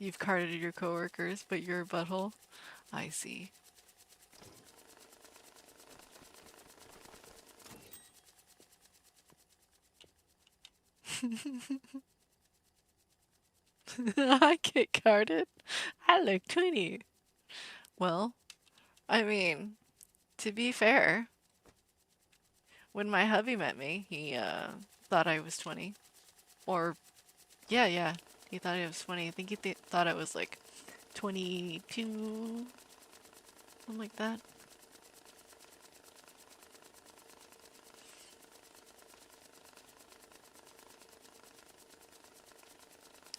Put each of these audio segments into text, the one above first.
You've carded your coworkers, but you're a butthole. I see. I get carded. I look 20. Well, I mean, to be fair, when my hubby met me, he thought I was 20. Or, yeah, he thought I was 20. I think he thought I was like 22, something like that.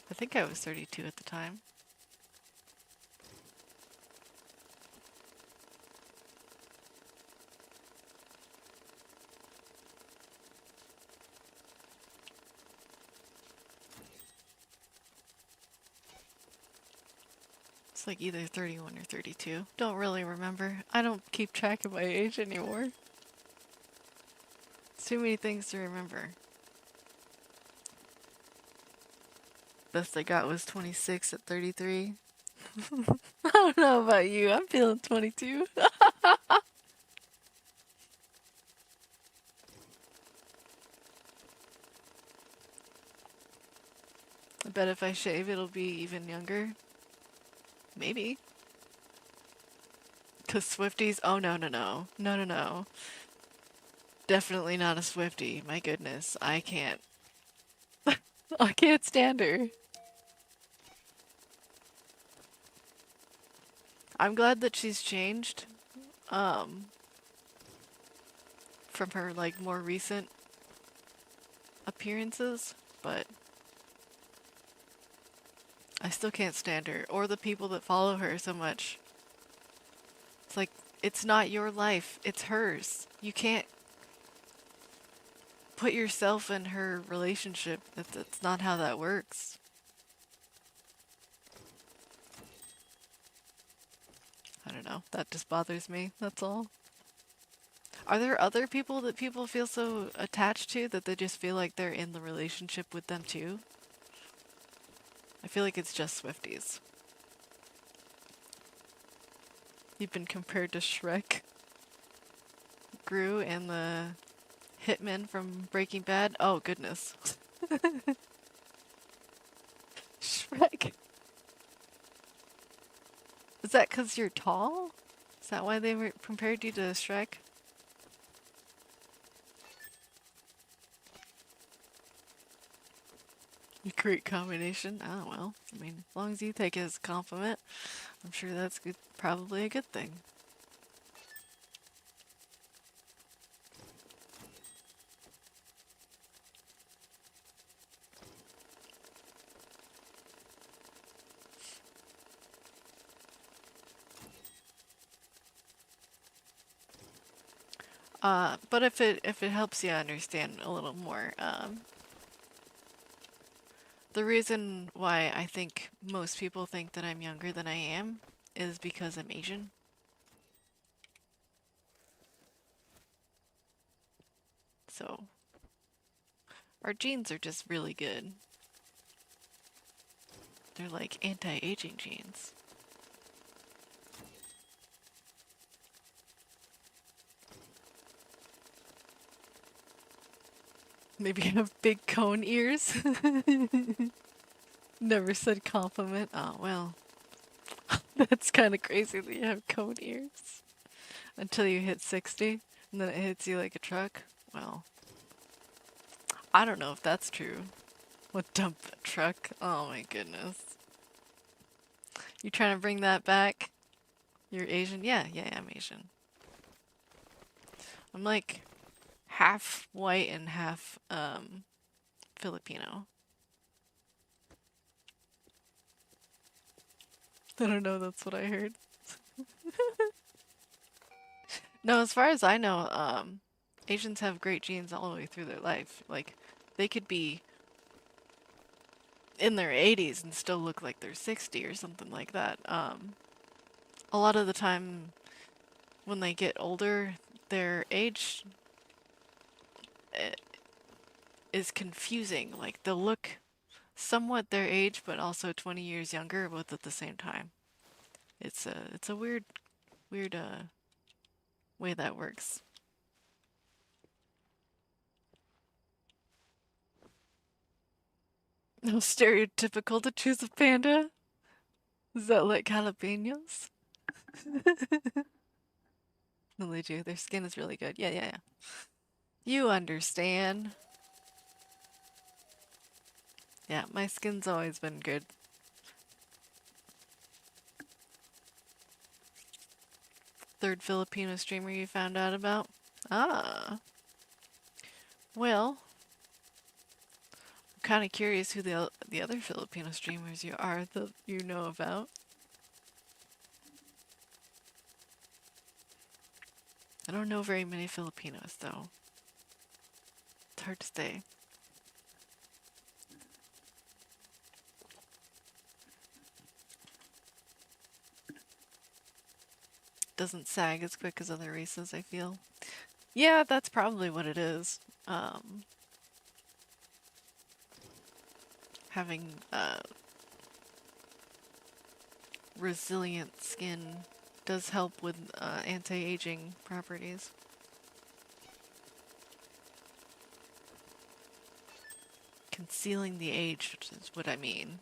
I think I was 32 at the time. It's like either 31 or 32. Don't really remember. I don't keep track of my age anymore. It's too many things to remember. Best I got was 26 at 33. I don't know about you. I'm feeling 22. I bet if I shave, it'll be even younger. Maybe. Because Swifties? Oh, no, no, no. No, no, no. Definitely not a Swiftie. My goodness. I can't. I can't stand her. I'm glad that she's changed. From her, like, more recent appearances. But I still can't stand her. Or the people that follow her so much. It's like, it's not your life. It's hers. You can't put yourself in her relationship. That's not how that works. I don't know. That just bothers me. That's all. Are there other people that people feel so attached to that they just feel like they're in the relationship with them too? I feel like it's just Swifties. You've been compared to Shrek, Gru, and the hitman from Breaking Bad. Oh, goodness. Shrek. Is that because you're tall? Is that why they compared you to Shrek? A great combination. Oh, well. I mean, as long as you take it as a compliment, I'm sure that's good, probably a good thing. But if it helps you understand a little more, the reason why I think most people think that I'm younger than I am is because I'm Asian. So our genes are just really good. They're like anti-aging genes. Maybe you have big cone ears. Never said compliment. Oh, well. That's kind of crazy that you have cone ears. Until you hit 60, and then it hits you like a truck. Well, I don't know if that's true. What dump a truck? Oh my goodness. You trying to bring that back? You're Asian? Yeah, I'm Asian. I'm like half white and half Filipino. I don't know, that's what I heard. No, as far as I know, Asians have great genes all the way through their life. Like, they could be in their 80s and still look like they're 60 or something like that. A lot of the time when they get older, their age is confusing. Like, they'll look somewhat their age, but also 20 years younger, both at the same time. It's a weird way that works. No stereotypical to choose a panda. Is that like jalapenos? No, they do. Their skin is really good. Yeah. You understand. Yeah, my skin's always been good. Third Filipino streamer you found out about? Ah. Well, I'm kind of curious who the other Filipino streamers you are that you know about. I don't know very many Filipinos though. It's hard to say. Doesn't sag as quick as other races, I feel. Yeah, that's probably what it is. Having resilient skin does help with anti-aging properties. Concealing the age is what I mean.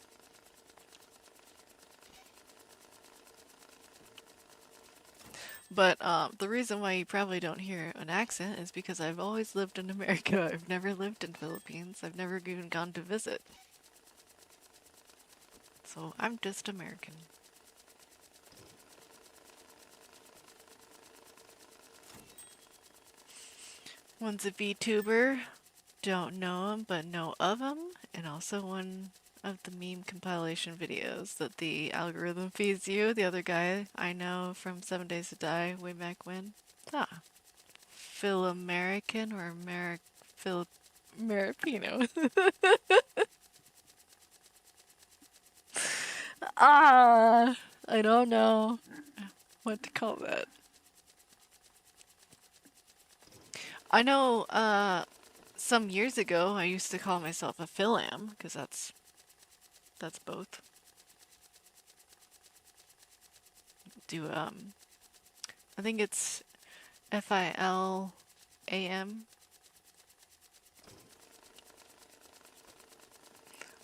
But the reason why you probably don't hear an accent is because I've always lived in America. I've never lived in Philippines. I've never even gone to visit. So I'm just American. One's a VTuber. Don't know him, but know of him. And also one of the meme compilation videos that the algorithm feeds you. The other guy I know from 7 Days to Die way back when. Ah. Phil American or Phil Maripino. Ah, I don't know what to call that. I know some years ago I used to call myself a Philam because that's both. I think it's Filam.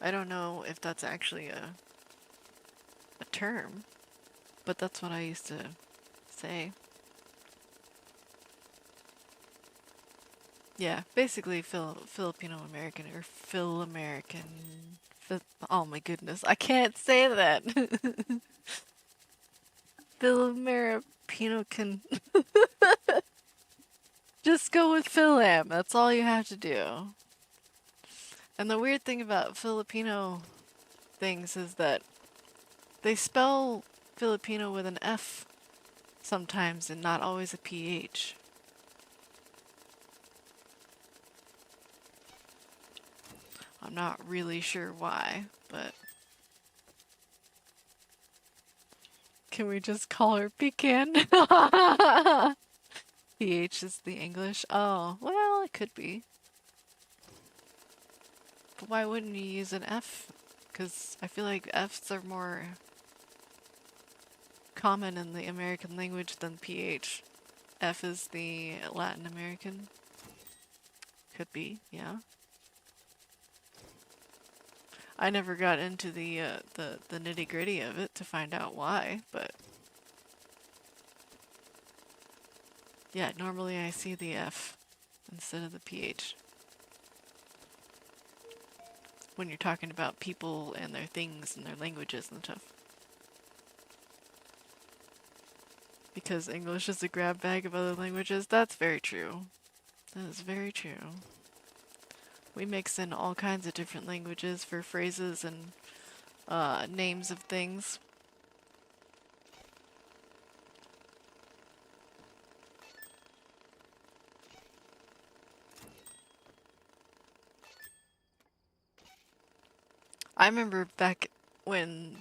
I don't know if that's actually a term, but that's what I used to say. Yeah, basically Filipino American or Phil American. Oh my goodness, I can't say that. Phil Americano can just go with Philam. That's all you have to do. And the weird thing about Filipino things is that they spell Filipino with an F sometimes and not always a PH. I'm not really sure why, but can we just call her Pecan? PH is the English. Oh, well, it could be. But why wouldn't you use an F? Because I feel like Fs are more common in the American language than PH. F is the Latin American. Could be, yeah. I never got into the nitty-gritty of it to find out why, but yeah, normally I see the F instead of the PH. When you're talking about people and their things and their languages and stuff. Because English is a grab bag of other languages, that's very true. That is very true. We mix in all kinds of different languages for phrases and names of things. I remember back when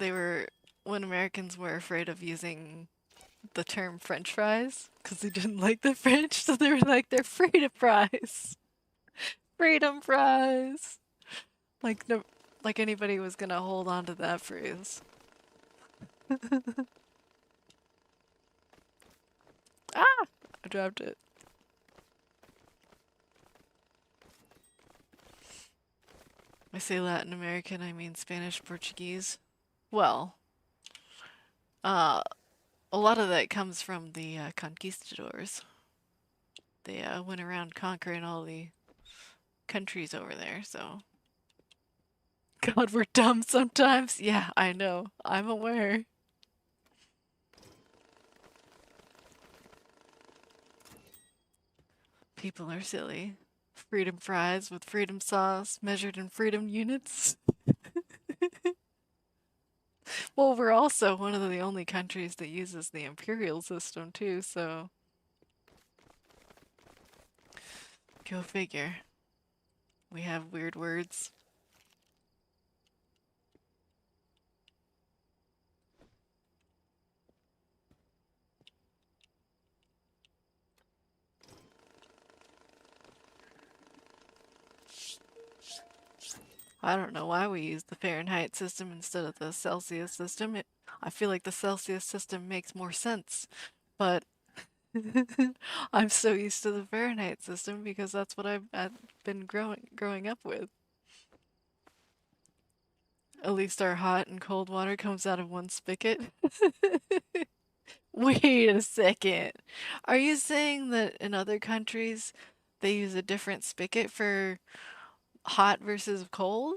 Americans were afraid of using the term French fries because they didn't like the French, so they were like, they're freedom fries. Freedom fries. Like, no, Like anybody was gonna hold on to that phrase. Ah! I dropped it. I say Latin American, I mean Spanish, Portuguese. Well, uh, a lot of that comes from the conquistadors. They went around conquering all the countries over there, so. God, we're dumb sometimes. Yeah, I know. I'm aware. People are silly. Freedom fries with freedom sauce measured in freedom units. Well, we're also one of the only countries that uses the imperial system too, so go figure. We have weird words. I don't know why we use the Fahrenheit system instead of the Celsius system. I feel like the Celsius system makes more sense, but I'm so used to the Fahrenheit system because that's what I've been growing up with. At least our hot and cold water comes out of one spigot. Wait a second. Are you saying that in other countries they use a different spigot for hot versus cold?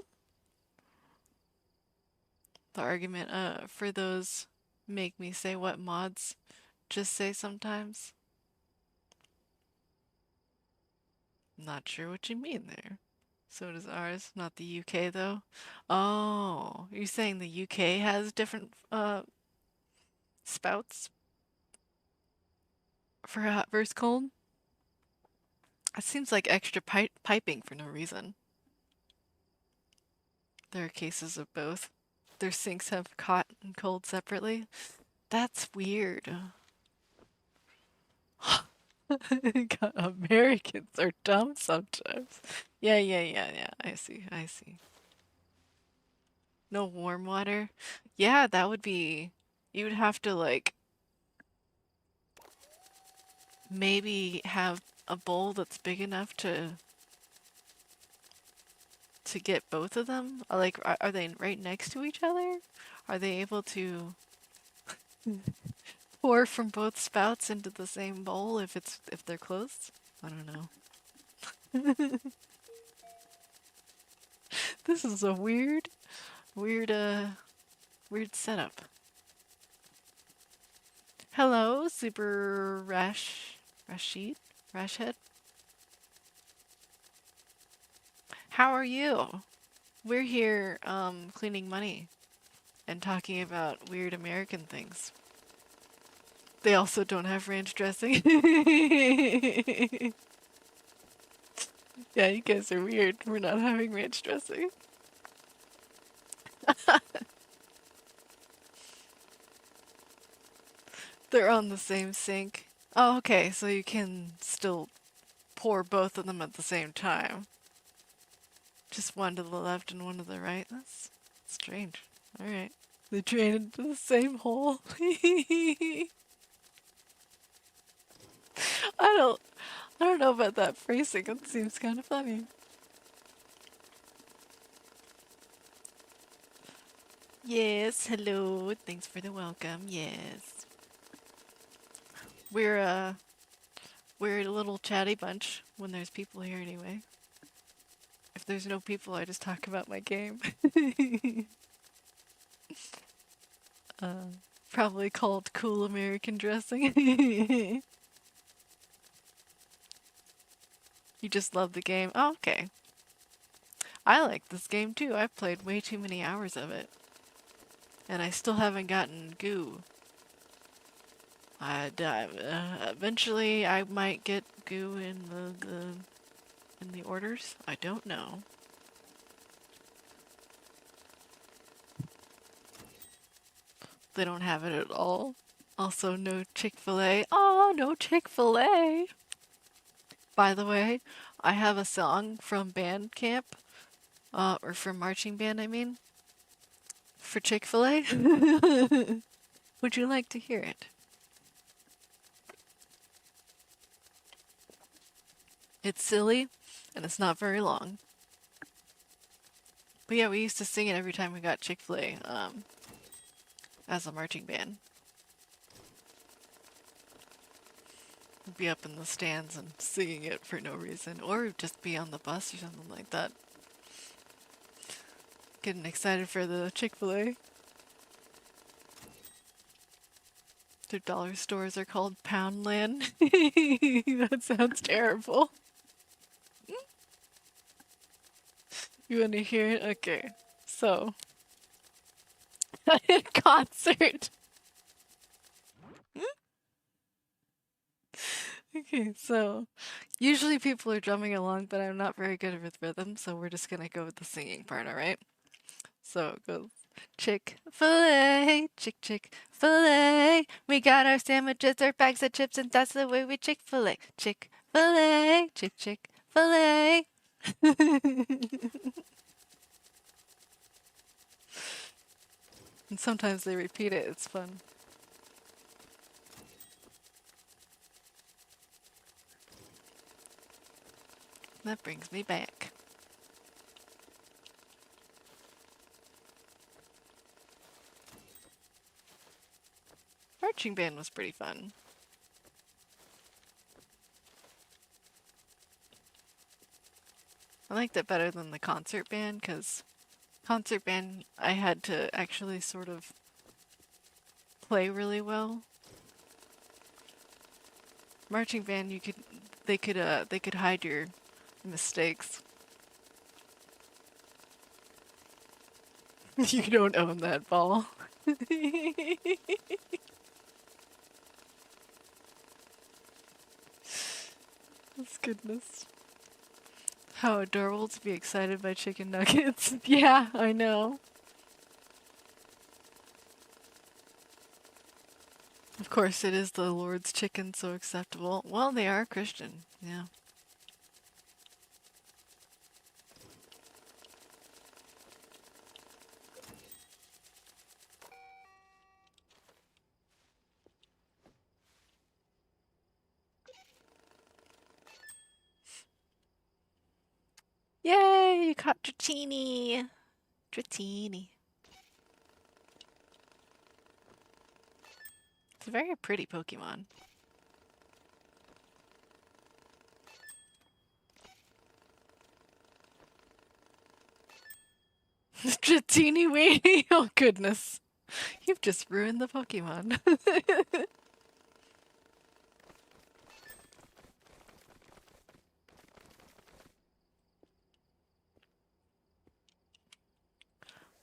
The argument for those make me say what mods just say sometimes. Not sure what you mean there. So does ours, not the UK though. Oh, you're saying the UK has different spouts for hot versus cold? It seems like extra piping for no reason. There are cases of both. Their sinks have hot and cold separately. That's weird. God, Americans are dumb sometimes. Yeah. I see. No warm water? Yeah, that would be. You would have to, like, maybe have a bowl that's big enough to get both of them. Like, are they right next to each other? Are they able to pour from both spouts into the same bowl if they're close? I don't know. This is a weird weird setup. Hello, Super Rashid? Rashhead? How are you? We're here cleaning money and talking about weird American things. They also don't have ranch dressing. Yeah, you guys are weird. We're not having ranch dressing. They're on the same sink. Oh, okay, so you can still pour both of them at the same time. Just one to the left and one to the right. That's strange. Alright. They drain into the same hole. I don't I don't know about that phrasing. It seems kind of funny. Yes, hello. Thanks for the welcome. Yes. We're uh we're a little chatty bunch when there's people here anyway. If there's no people, I just talk about my game. uh, Probably called cool American dressing. You just love the game. Oh, okay. I like this game too. I've played way too many hours of it. And I still haven't gotten goo. Eventually I might get goo in the orders. I don't know. They don't have it at all. Also, no Chick-fil-A. Oh, no Chick-fil-A. By the way, I have a song from Bandcamp Or for marching band, I mean. For Chick-fil-A? Would you like to hear it? It's silly, and it's not very long. But yeah, we used to sing it every time we got Chick-fil-A, as a marching band. We'd be up in the stands and singing it for no reason, or just be on the bus or something like that. Getting excited for the Chick-fil-A. Their dollar stores are called Poundland. That sounds terrible. You want to hear it? Okay. So, at a concert. Okay, so usually people are drumming along, but I'm not very good with rhythm, so we're just gonna go with the singing part, alright? So it goes Chick-fil-A, Chick-fil-A. We got our sandwiches, our bags of chips, and that's the way we Chick-fil-A. Chick-fil-A, Chick-fil-A. And sometimes they repeat it, it's fun. That brings me back. Marching band was pretty fun. I liked it better than the concert band, because concert band I had to actually sort of play really well. Marching band, they could hide your mistakes. You don't own that ball. That's goodness. How adorable to be excited by chicken nuggets. Yeah, I know. Of course, it is the Lord's chicken, so acceptable. Well, they are Christian, yeah. Yay, you caught Dratini. Dratini. It's a very pretty Pokemon. Dratini waiting. Oh goodness. You've just ruined the Pokemon.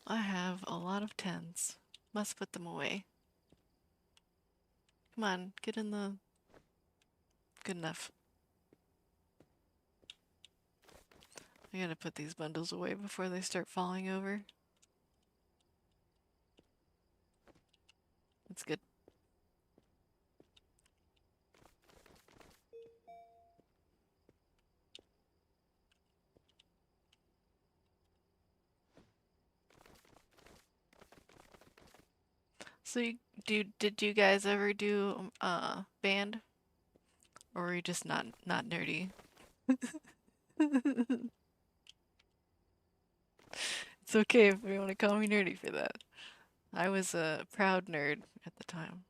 I have a lot of 10s. Must put them away. Come on, get in the... Good enough. I gotta put these bundles away before they start falling over. That's good. So did you guys ever do band? Or were you just not nerdy? It's okay if you want to call me nerdy for that. I was a proud nerd at the time.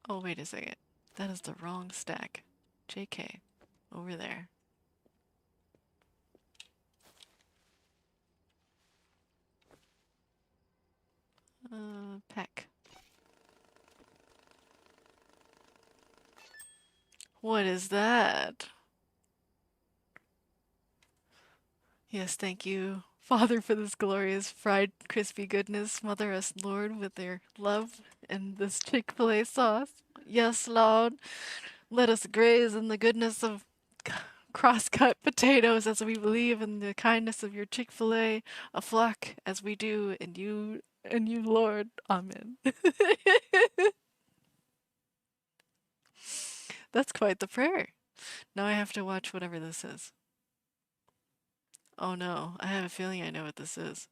Oh, wait a second. That is the wrong stack. JK. Over there. Peck. What is that? Yes, thank you, Father, for this glorious fried crispy goodness. Mother us, Lord, with their love and this Chick-fil-A sauce. Yes, Lord, let us graze in the goodness of cross-cut potatoes as we believe in the kindness of your Chick-fil-A, a flock as we do in you, Lord. Amen. That's quite the prayer. Now I have to watch whatever this is. Oh no, I have a feeling I know what this is.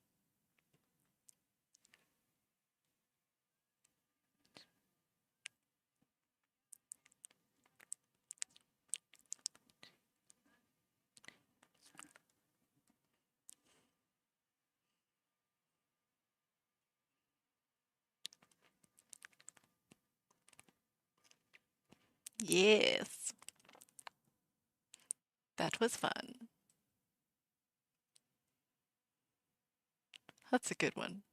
Yes, that was fun. That's a good one.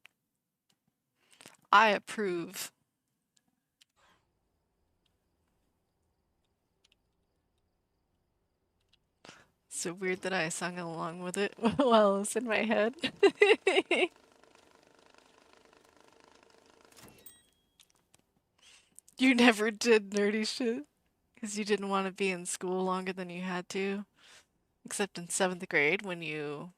I approve. So weird that I sung along with it while it was in my head. You never did nerdy shit because you didn't want to be in school longer than you had to, except in seventh grade when you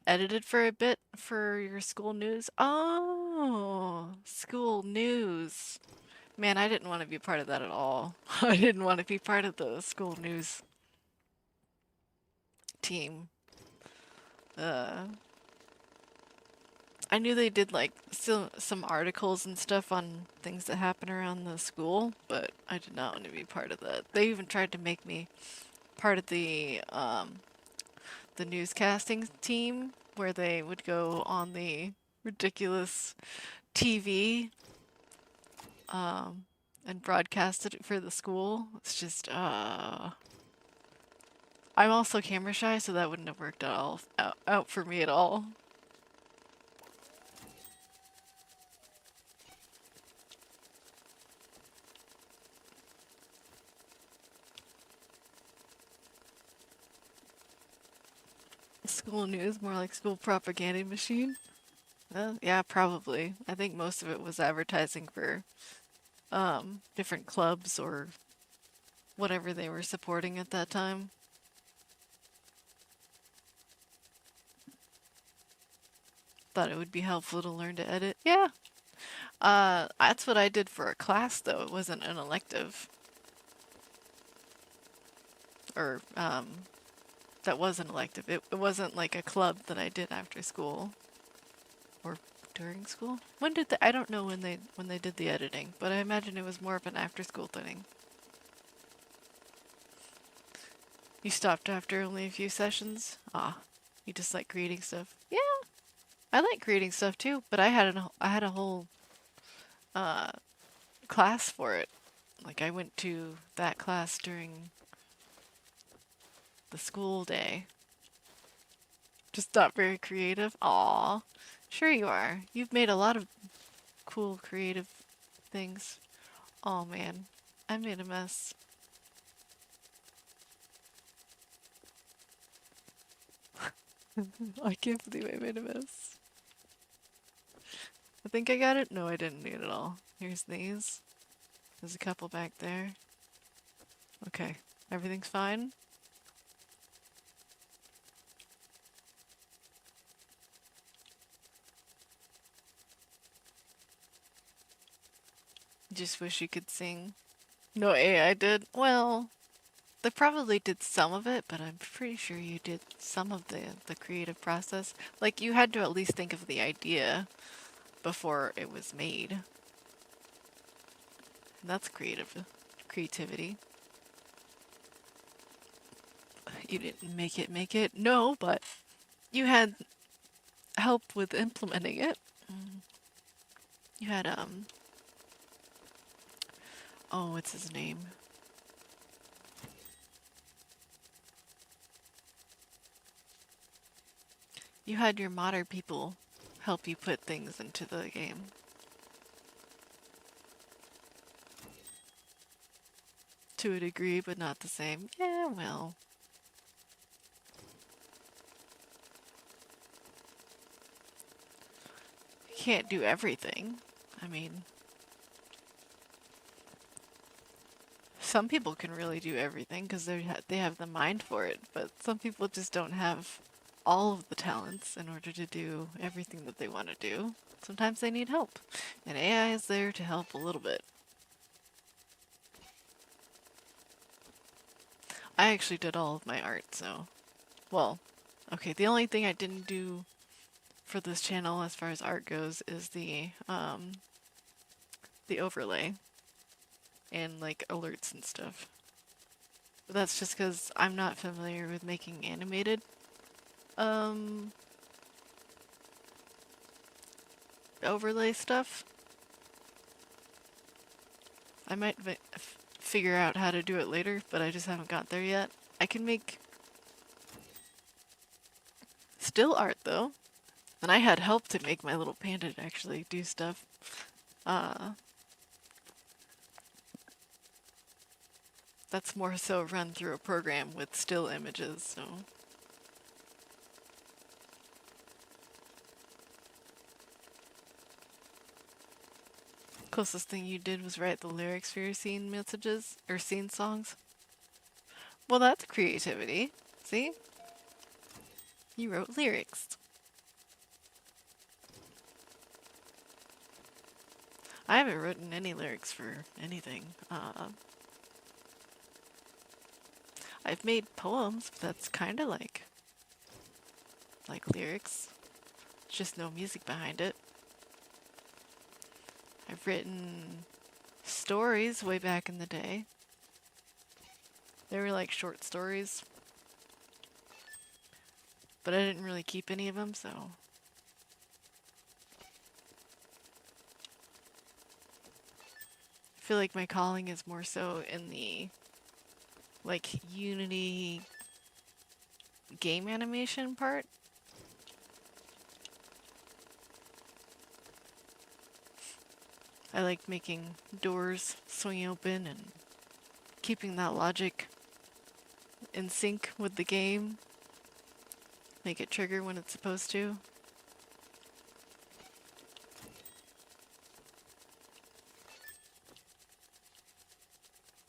edited for a bit for your school news. Oh, school news. Man, I didn't want to be part of that at all. I didn't want to be part of the school news team. Uh, I knew they did like some articles and stuff on things that happen around the school, but I did not want to be part of that. They even tried to make me part of the newscasting team where they would go on the ridiculous TV and broadcast it for the school. It's just I'm also camera shy, so that wouldn't have worked out for me at all. School news, more like school propaganda machine. Yeah, probably. I think most of it was advertising for different clubs or whatever they were supporting at that time. Thought it would be helpful to learn to edit. Yeah. That's what I did for a class though. It wasn't an elective. Or that was an elective. It wasn't like a club that I did after school or during school. When did I don't know when they did the editing, but I imagine it was more of an after school thing. You stopped after only a few sessions? Ah, you just like creating stuff. Yeah, I like creating stuff too, but I had a whole uh class for it. Like I went to that class during the school day. Just not very creative. Aw. Sure you are. You've made a lot of cool creative things. Oh man, I made a mess. I can't believe I made a mess. I think I got it. No, I didn't need it all. Here's these. There's a couple back there. Okay, everything's fine. Just wish you could sing. No AI did. Well, they probably did some of it, but I'm pretty sure you did some of the creative process. Like you had to at least think of the idea before it was made. And that's creativity. You didn't make it. No, but you had help with implementing it. You had oh, what's his name? You had your modder people help you put things into the game. To a degree, but not the same. Yeah, well. You can't do everything. I mean, some people can really do everything because they have the mind for it, but some people just don't have all of the talents in order to do everything that they want to do. Sometimes they need help, and AI is there to help a little bit. I actually did all of my art, so... Well, okay, the only thing I didn't do for this channel as far as art goes is the overlay and like alerts and stuff. But that's just because I'm not familiar with making animated um overlay stuff. I might figure out how to do it later, but I just haven't got there yet. I can make still art though, and I had help to make my little panda to actually do stuff. That's more so run through a program with still images, so. Closest thing you did was write the lyrics for your scene messages, or scene songs. Well, that's creativity. See? You wrote lyrics. I haven't written any lyrics for anything. I've made poems, but that's kind of like lyrics. Just no music behind it. I've written stories way back in the day. They were like short stories. But I didn't really keep any of them, so... I feel like my calling is more so in the, like, Unity game animation part. I like making doors swing open and keeping that logic in sync with the game. Make it trigger when it's supposed to.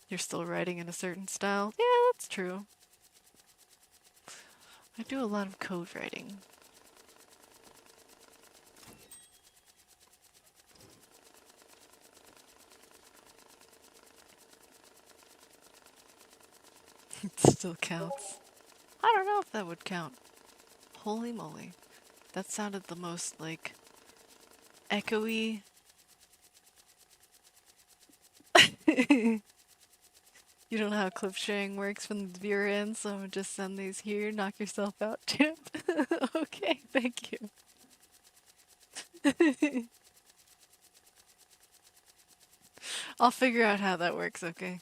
You're still writing in a certain style? Yeah, that's true. I do a lot of code writing. It still counts. I don't know if that would count. Holy moly. That sounded the most, like, echoey. You don't know how clip sharing works from the viewer end, so I'm gonna just send these here. Knock yourself out, Chip. Okay, thank you. I'll figure out how that works, okay?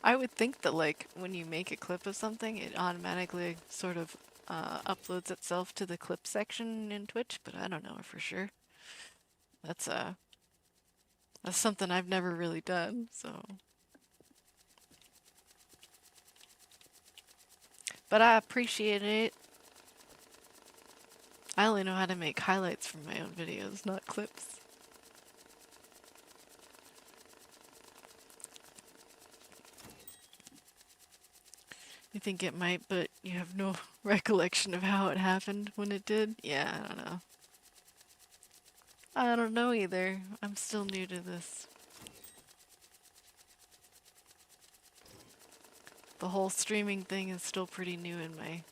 I would think that, like, when you make a clip of something, it automatically sort of uploads itself to the clip section in Twitch, but I don't know for sure. That's something I've never really done, so. But I appreciate it. I only know how to make highlights from my own videos, not clips. You think it might, but you have no recollection of how it happened when it did? Yeah, I don't know. I don't know either. I'm still new to this. The whole streaming thing is still pretty new in my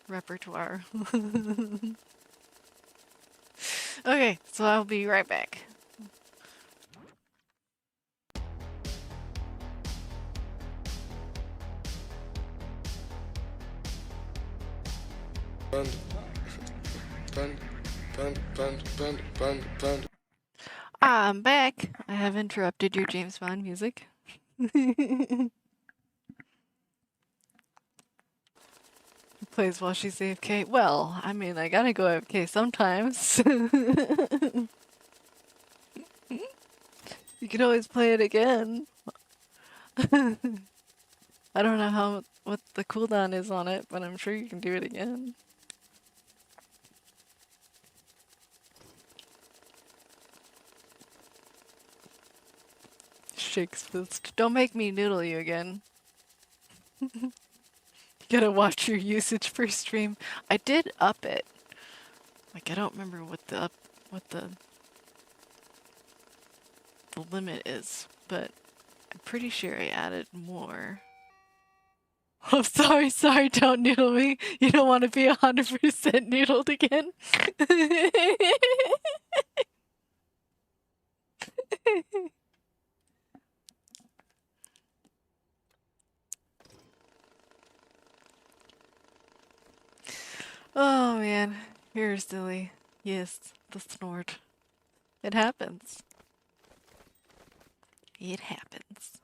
repertoire. Okay, so I'll be right back. I'm back. I have interrupted your James Bond music. Plays while she's AFK. Well, I mean, I gotta go AFK sometimes. You can always play it again. I don't know what the cooldown is on it, but I'm sure you can do it again. Shakes fist. Don't make me noodle you again. You gotta watch your usage per stream. I did up it. Like, I don't remember what the limit is. but I'm pretty sure I added more. Oh, sorry, don't noodle me. You don't want to be 100% noodled again? Oh man, you're silly. Yes, the snort. It happens. It happens.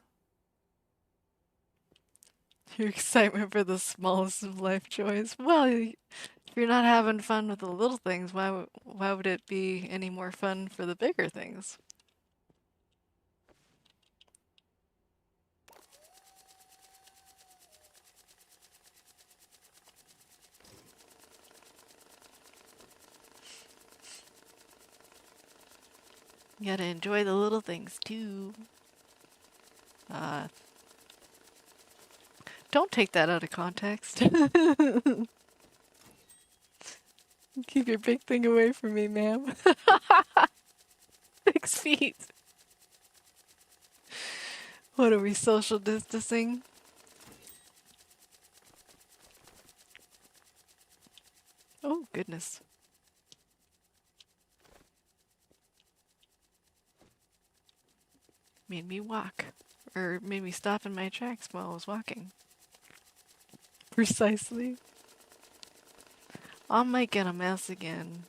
Your excitement for the smallest of life joys. Well, if you're not having fun with the little things, why would it be any more fun for the bigger things? You gotta enjoy the little things too. Don't take that out of context. Keep your big thing away from me, ma'am. 6 feet. What are we, social distancing? Oh, goodness. Made me walk. Or made me stop in my tracks while I was walking. Precisely. I might get a mess again.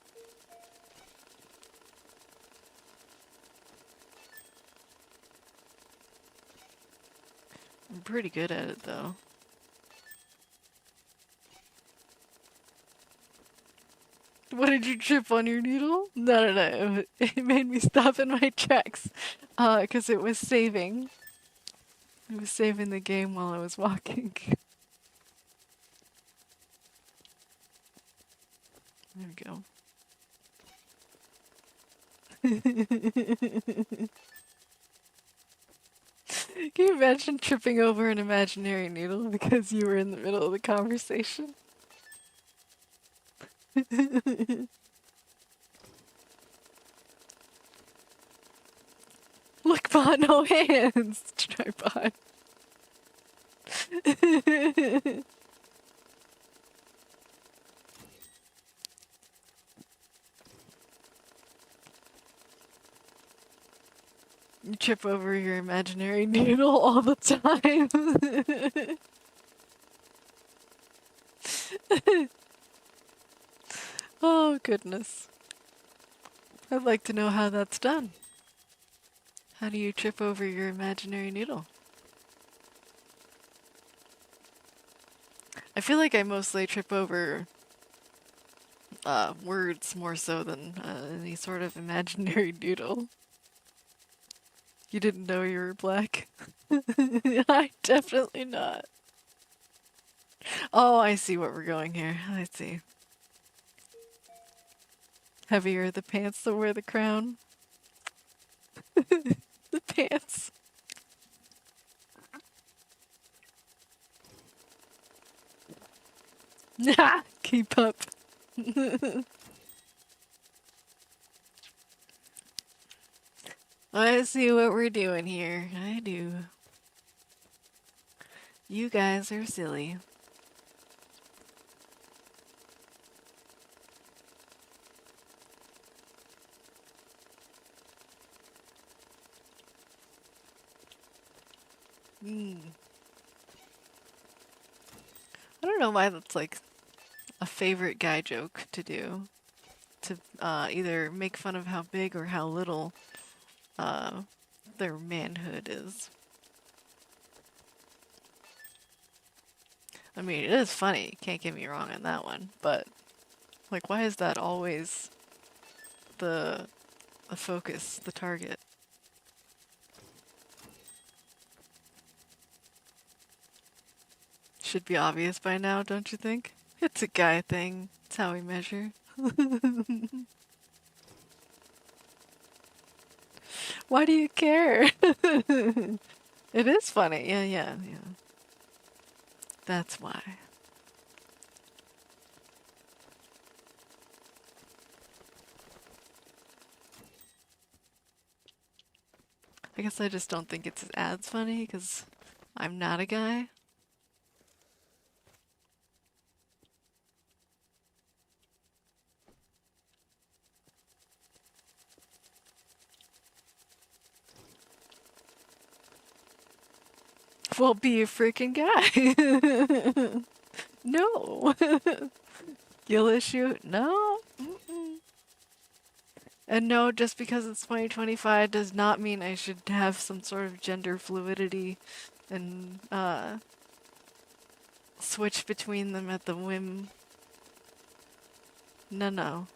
I'm pretty good at it, though. What, did you trip on your needle? No. It made me stop in my tracks. 'Cause it was saving. It was saving the game while I was walking. There we go. Can you imagine tripping over an imaginary needle because you were in the middle of the conversation? Look, bot, no hands! Tripod. You trip over your imaginary needle all the time. Oh, goodness. I'd like to know how that's done. How do you trip over your imaginary needle? I feel like I mostly trip over words more so than any sort of imaginary noodle. You didn't know you were black? I definitely not. Oh, I see what we're going here. I see. Heavier the pants that wear the crown. The pants. Keep up. I see what we're doing here. I do. You guys are silly. I don't know why that's like a favorite guy joke to do. To either make fun of how big or how little their manhood is. I mean, it is funny, can't get me wrong on that one, but like, why is that always the focus, the target? Should be obvious by now, don't you think? It's a guy thing. It's how we measure. Why do you care? It is funny. Yeah. That's why. I guess I just don't think it's as funny because I'm not a guy. Well, be a freaking guy. No. Gill issue? No. Mm-mm. And no, just because it's 2025 does not mean I should have some sort of gender fluidity and switch between them at the whim. No, no.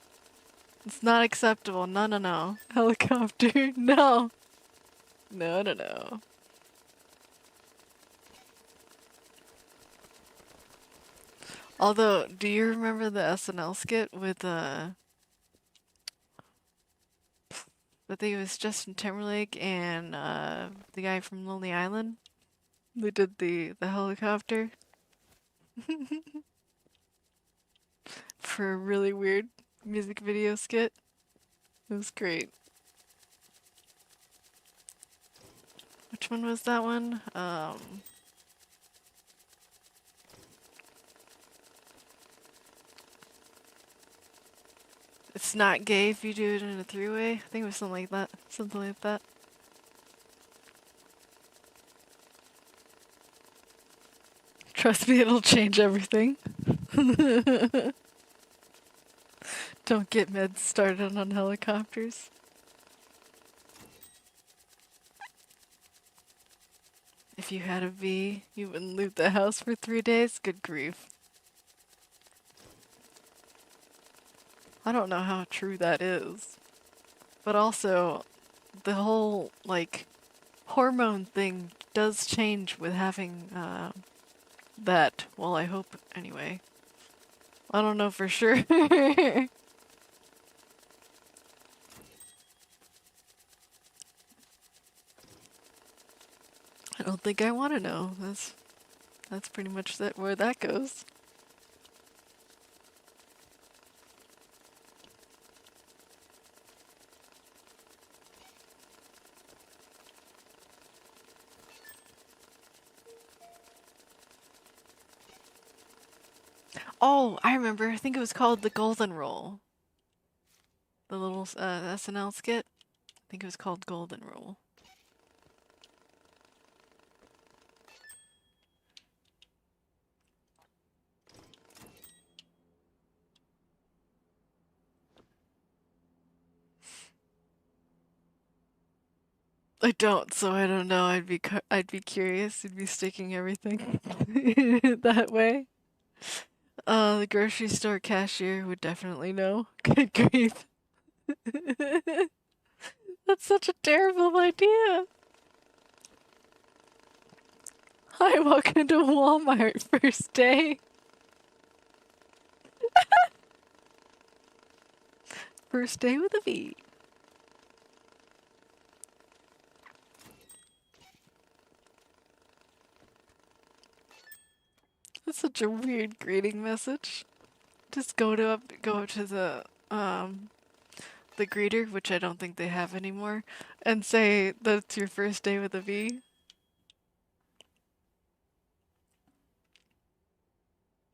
It's not acceptable. No, no, no. Helicopter? No. No, no, no. Although, do you remember the SNL skit with I think it was Justin Timberlake and the guy from Lonely Island? They did the helicopter for a really weird music video skit. It was great. Which one was that one? It's not gay if you do it in a three-way. I think it was something like that. Something like that. Trust me, it'll change everything. Don't get meds started on helicopters. If you had a V, you wouldn't leave the house for 3 days? Good grief. I don't know how true that is. But also, the whole, like, hormone thing does change with having, that. Well, I hope, anyway. I don't know for sure. I don't think I want to know. That's pretty much where that goes. Oh, I remember. I think it was called the Golden Rule. The little SNL skit. I think it was called Golden Rule. I don't, so I don't know. I'd be curious. You'd be sticking everything that way. The grocery store cashier would definitely know. Good grief. That's such a terrible idea. Hi, welcome to Walmart. First day. First day with a V. That's such a weird greeting message. Just go up to the greeter, which I don't think they have anymore, and say that's your first day with a V.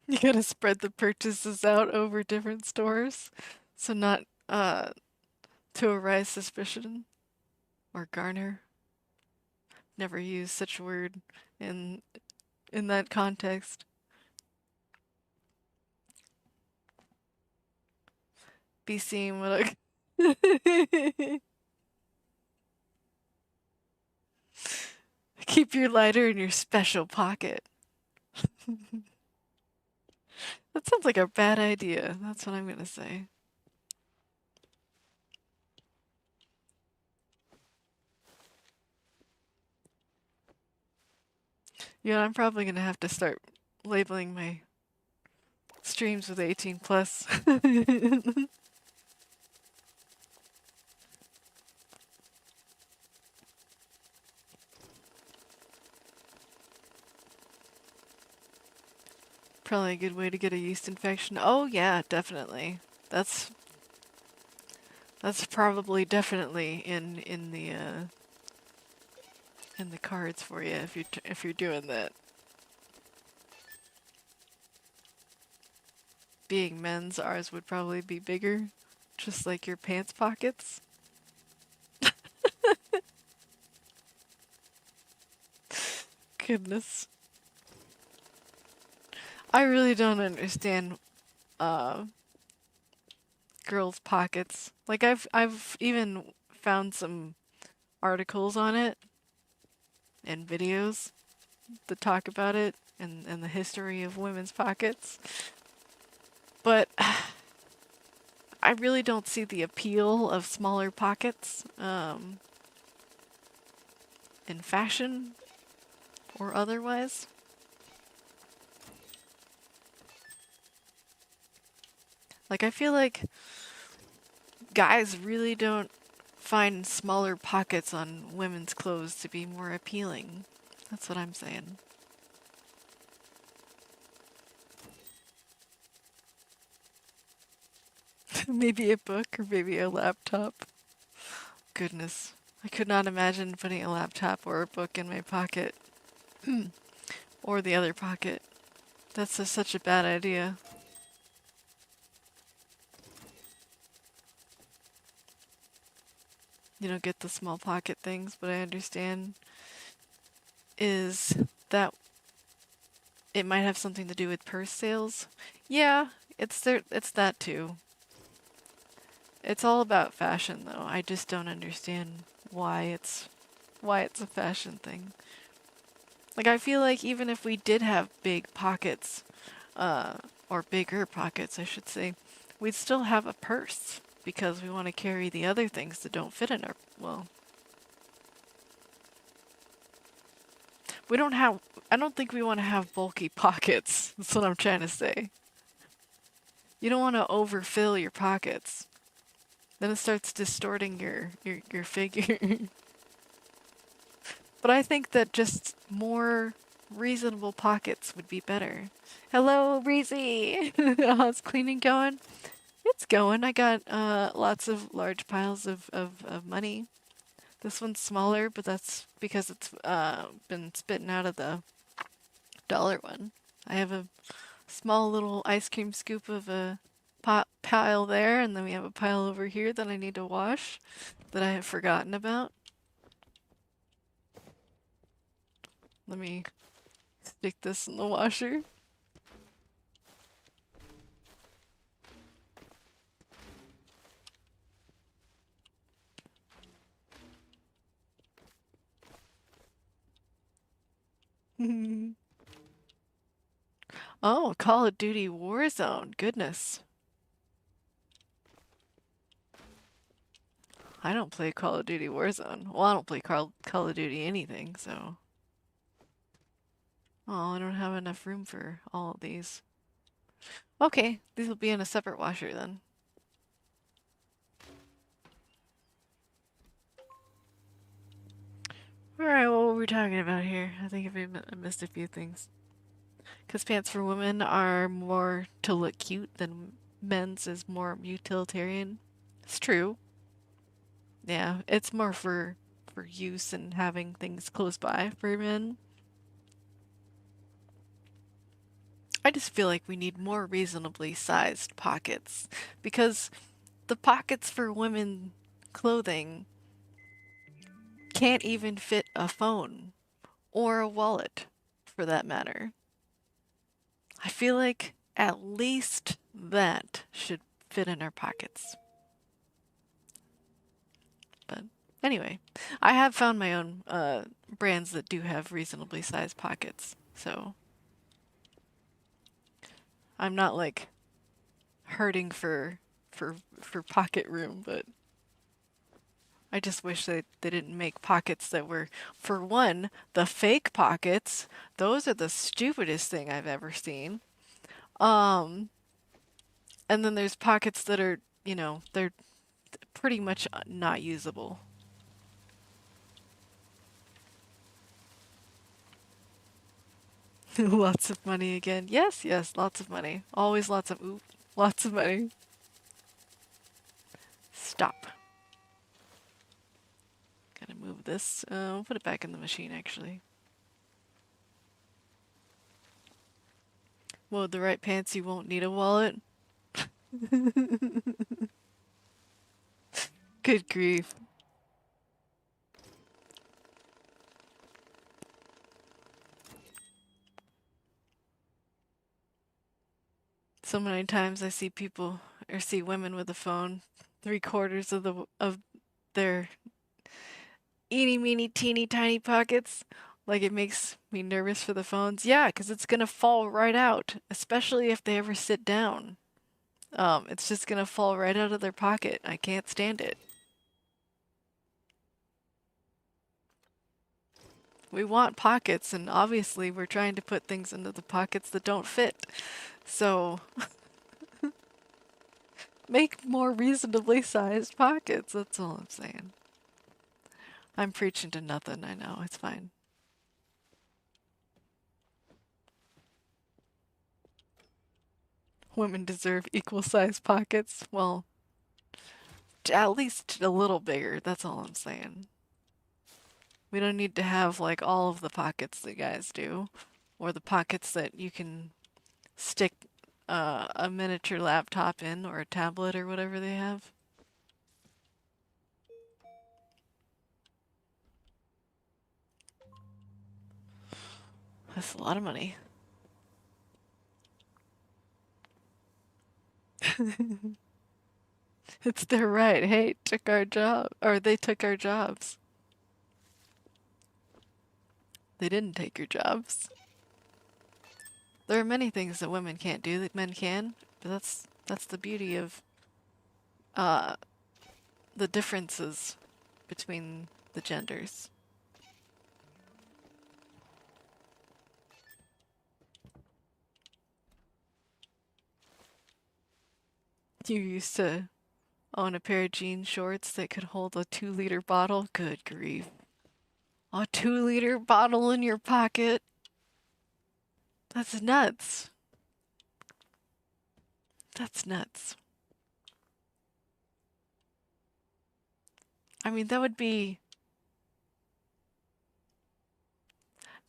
You gotta spread the purchases out over different stores, so not to arise suspicion or garner. Never use such a word in that context. Be seen what I keep your lighter in your special pocket. That sounds like a bad idea. That's what I'm gonna say. Yeah, I'm probably gonna have to start labeling my streams with 18 plus. Probably a good way to get a yeast infection. Oh yeah, definitely. That's probably definitely in the in the cards for you if you're doing that. Being men's, ours would probably be bigger, just like your pants pockets. Goodness. I really don't understand uh girls' pockets. Like I've even found some articles on it and videos that talk about it and the history of women's pockets. But I really don't see the appeal of smaller pockets in fashion or otherwise. Like I feel like guys really don't find smaller pockets on women's clothes to be more appealing. That's what I'm saying. Maybe a book or maybe a laptop. Goodness. I could not imagine putting a laptop or a book in my pocket. Or the other pocket. That's such a bad idea. You don't get the small pocket things, but I understand is that it might have something to do with purse sales. Yeah, it's that too. It's all about fashion though. I just don't understand why it's a fashion thing. Like I feel like even if we did have big pockets, or bigger pockets, I should say, we'd still have a purse because we want to carry the other things that don't fit in our, well, we don't have, I don't think we want to have bulky pockets. That's what I'm trying to say. You don't want to overfill your pockets. Then it starts distorting your figure. But I think that just more reasonable pockets would be better. Hello, Breezy! How's cleaning going? It's going. I got lots of large piles of money. This one's smaller, but that's because it's been spitting out of the dollar one. I have a small little ice cream scoop of a pile there, and then we have a pile over here that I need to wash that I have forgotten about. Let me stick this in the washer. Oh, Call of Duty Warzone. Goodness. I don't play Call of Duty Warzone. Well, I don't play Call of Duty anything, so. Oh, I don't have enough room for all of these. Okay, these will be in a separate washer then. Alright, what were we talking about here? I think I missed a few things. Because pants for women are more to look cute than men's is more utilitarian. It's true. Yeah, it's more for use and having things close by for men. I just feel like we need more reasonably sized pockets because the pockets for women clothing can't even fit a phone or a wallet for that matter. I feel like at least that should fit in our pockets. But anyway, I have found my own brands that do have reasonably sized pockets, so I'm not like hurting for pocket room, but I just wish they didn't make pockets that were, for one, the fake pockets. Those are the stupidest thing I've ever seen. And then there's pockets that are, they're pretty much not usable. Lots of money again. Yes, yes, lots of money. Always lots of money. Stop. Gotta move grab this. We'll put it back in the machine, actually. Well, with the right pants, you won't need a wallet. Good grief. So many times I see people or see women with a phone, 3/4 of their eeny meeny teeny tiny pockets. Like it makes me nervous for the phones. Yeah, because it's gonna fall right out, especially if they ever sit down. It's just gonna fall right out of their pocket. I can't stand it. We want pockets, and obviously we're trying to put things into the pockets that don't fit. So make more reasonably sized pockets. That's all I'm saying. I'm preaching to nothing. I know. It's fine. Women deserve equal sized pockets. Well, at least a little bigger. That's all I'm saying. We don't need to have like all of the pockets that guys do, or the pockets that you can stick a miniature laptop in or a tablet or whatever they have. That's a lot of money. It's their right. Hey, took our job, or they took our jobs. They didn't take your jobs. There are many things that women can't do that men can, but that's the beauty of uh the differences between the genders. You used to own a pair of jean shorts that could hold a 2-liter bottle. Good grief. A 2-liter bottle in your pocket? That's nuts. That's nuts. I mean, that would be...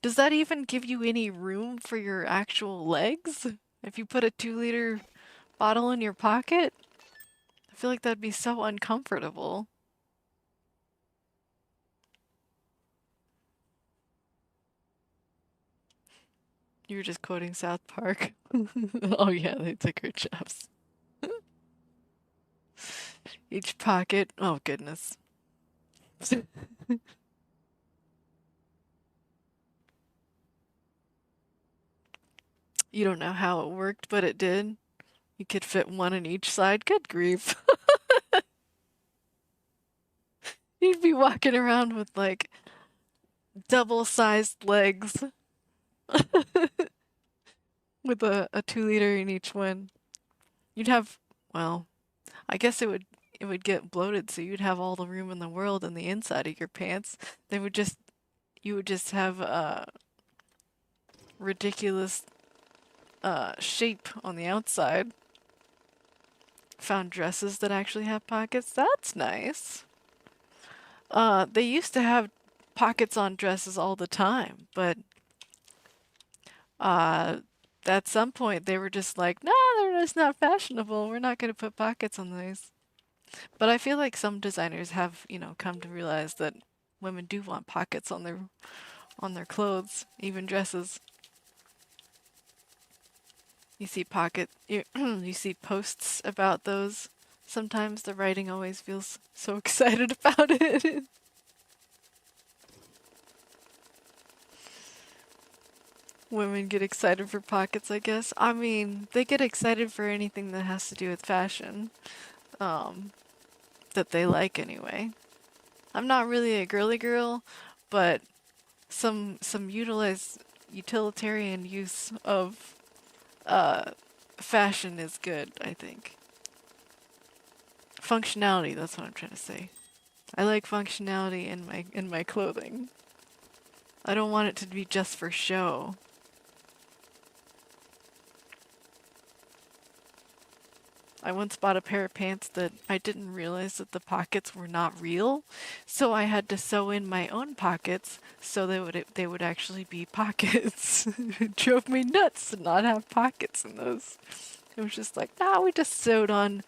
Does that even give you any room for your actual legs? If you put a 2-liter bottle in your pocket? I feel like that'd be so uncomfortable. You were just quoting South Park. Oh yeah, they took our jobs. Each pocket. Oh goodness. You don't know how it worked, but it did. You could fit one in each side. Good grief. You'd be walking around with like double-sized legs with a 2-liter in each one. You'd have, well, I guess it would get bloated, so you'd have all the room in the world in the inside of your pants. They would just you would just have a ridiculous shape on the outside. Found dresses that actually have pockets. That's nice. They used to have pockets on dresses all the time, but uh, at some point they were just like, no, they're just not fashionable. We're not going to put pockets on these. But I feel like some designers have, come to realize that women do want pockets on their clothes, even dresses. You see you see posts about those. Sometimes the writing always feels so excited about it. Women get excited for pockets, I guess. I mean, they get excited for anything that has to do with fashion, that they like anyway. I'm not really a girly girl, but some utilitarian use of fashion is good, I think. Functionality, that's what I'm trying to say. I like functionality in my clothing. I don't want it to be just for show. I once bought a pair of pants that I didn't realize that the pockets were not real, so I had to sew in my own pockets so they would actually be pockets. It drove me nuts to not have pockets in those. It was just like, we just sewed on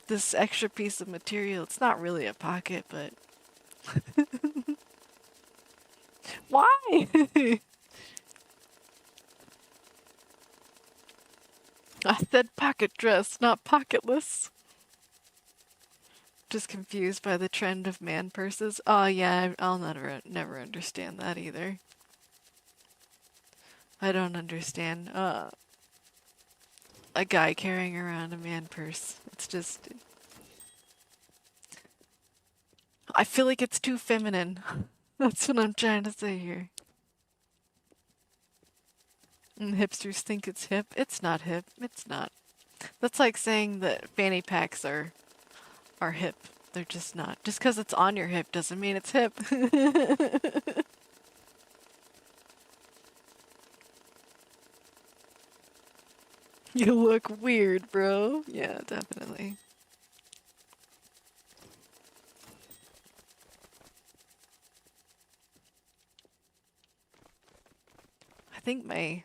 this extra piece of material. It's not really a pocket, but why? I said pocket dress, not pocketless. Just confused by the trend of man purses. Oh yeah, I'll never understand that either. I don't understand a guy carrying around a man purse. It's just, I feel like it's too feminine. That's what I'm trying to say here. And hipsters think it's hip. It's not hip. It's not. That's like saying that fanny packs are hip. They're just not. Just because it's on your hip doesn't mean it's hip. You look weird, bro. Yeah, definitely. I think my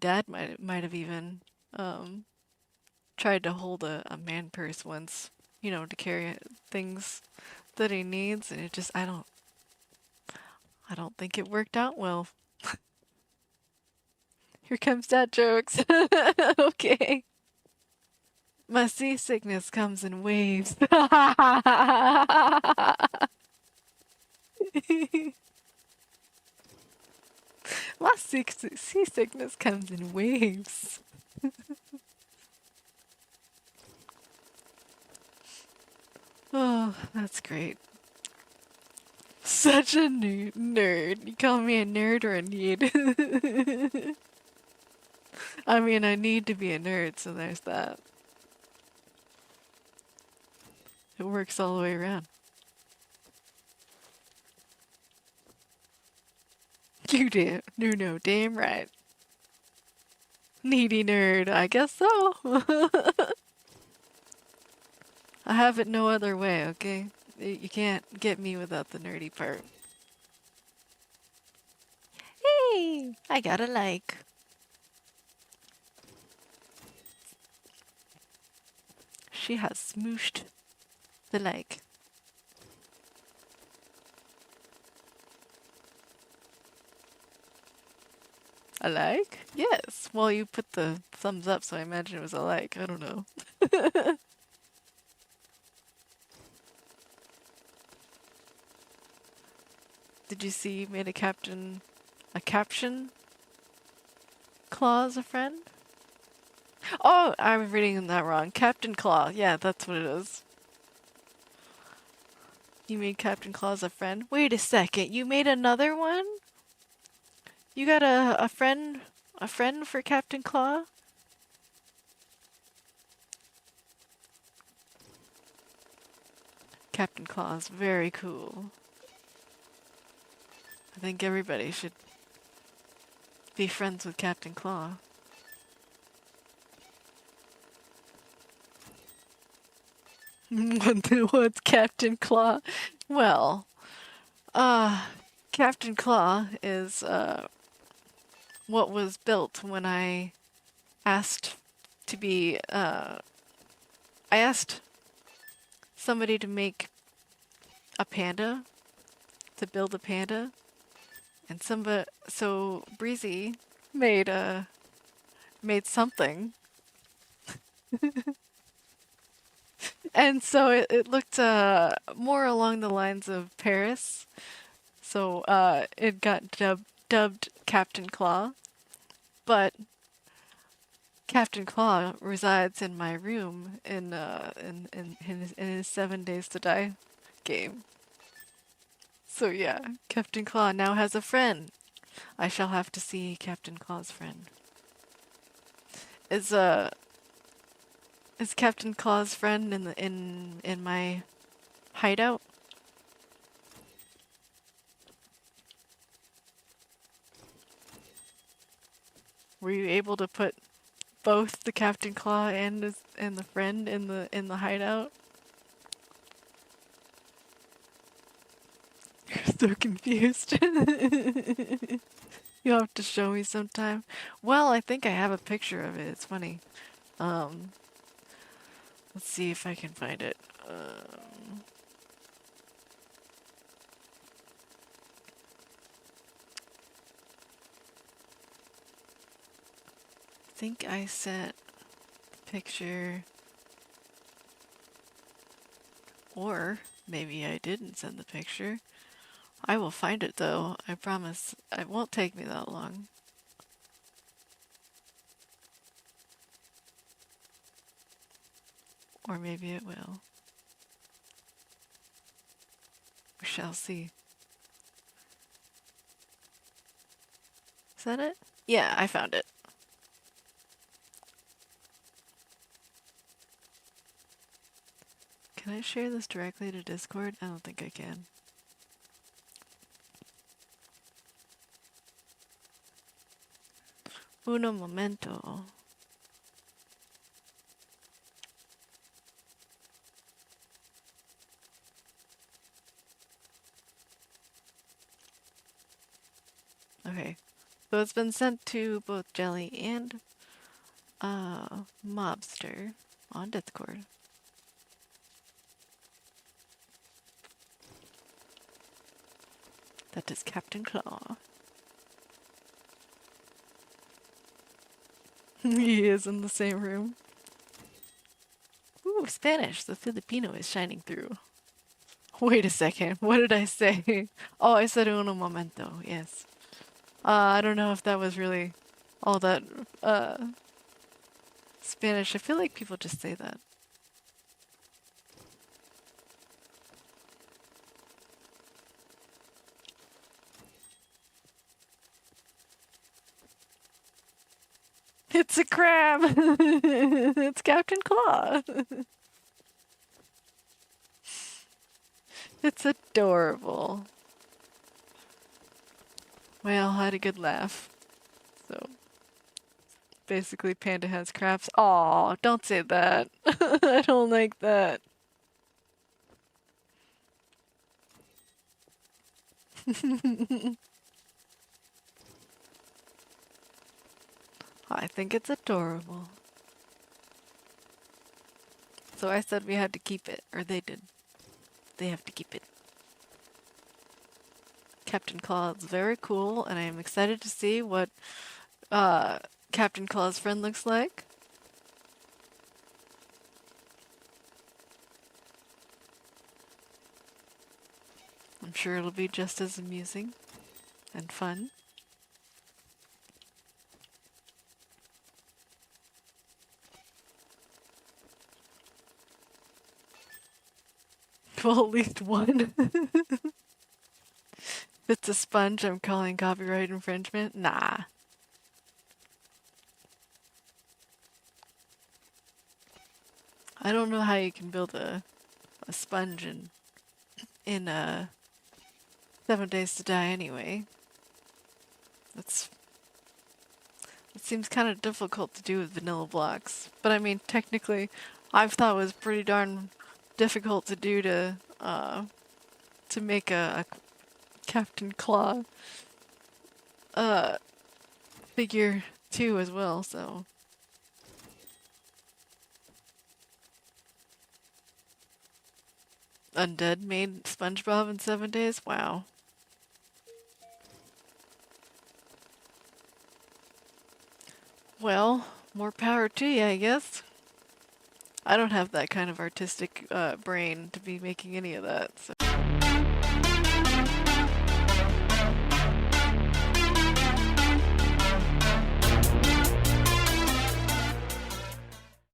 dad might have even tried to hold a man purse once, to carry things that he needs, and it just I don't think it worked out well. Here comes dad jokes. Okay. My seasickness comes in waves. My seasickness comes in waves. Oh, that's great. Such a nerd. You call me a nerd or a need? I mean, I need to be a nerd, so there's that. It works all the way around. You damn, no, damn right. Needy nerd, I guess so. I have it no other way, okay? You can't get me without the nerdy part. Hey, I got a like. She has smooshed the like. A like? Yes. Well, you put the thumbs up, so I imagine it was a like. I don't know. Did you see you made a caption clause a friend? Oh, I was reading that wrong. Captain Claw. Yeah, that's what it is. You made Captain Claus a friend? Wait a second, you made another one? You got a friend for Captain Claw? Captain Claw's very cool. I think everybody should be friends with Captain Claw. What's Captain Claw? Well, Captain Claw is what was built when I asked to be I asked somebody to make a panda, to build a panda, and so Breezy made something. And so it looked more along the lines of Paris. So it got dubbed Captain Claw. But Captain Claw resides in my room in his 7 Days to Die game. So yeah, Captain Claw now has a friend. I shall have to see Captain Claw's friend. Is Captain Claw's friend in my hideout? Were you able to put both the Captain Claw and the friend in the hideout. You're so confused. You'll have to show me sometime. Well, I think I have a picture of it. It's funny. Um, let's see if I can find it. I think I sent the picture, or maybe I didn't send the picture. I will find it though. I promise. It won't take me that long. Or maybe it will. We shall see. Is that it? Yeah, I found it. Can I share this directly to Discord? I don't think I can. Uno momento. Okay. So it's been sent to both Jelly and Mobster on Discord. That is Captain Claw. He is in the same room. Ooh, Spanish. The Filipino is shining through. Wait a second. What did I say? Oh, I said uno momento. Yes. I don't know if that was really all that Spanish. I feel like people just say that. It's a crab! It's Captain Claw! It's adorable. Well, I had a good laugh. So, basically Panda has crabs. Aw, don't say that. I don't like that. I think it's adorable. So I said we had to keep it, or they did. They have to keep it. Captain Claw is very cool, and I am excited to see what Captain Claw's friend looks like. I'm sure it'll be just as amusing and fun. Well, at least one. If it's a sponge, I'm calling copyright infringement. Nah. I don't know how you can build a sponge in 7 Days to Die anyway. It seems kind of difficult to do with vanilla blocks. But I mean, technically, I've thought it was pretty darn difficult to do to make a Captain Claw figure too as well, so. Undead made SpongeBob in 7 days? Wow. Well, more power to you, I guess. I don't have that kind of artistic brain to be making any of that, so.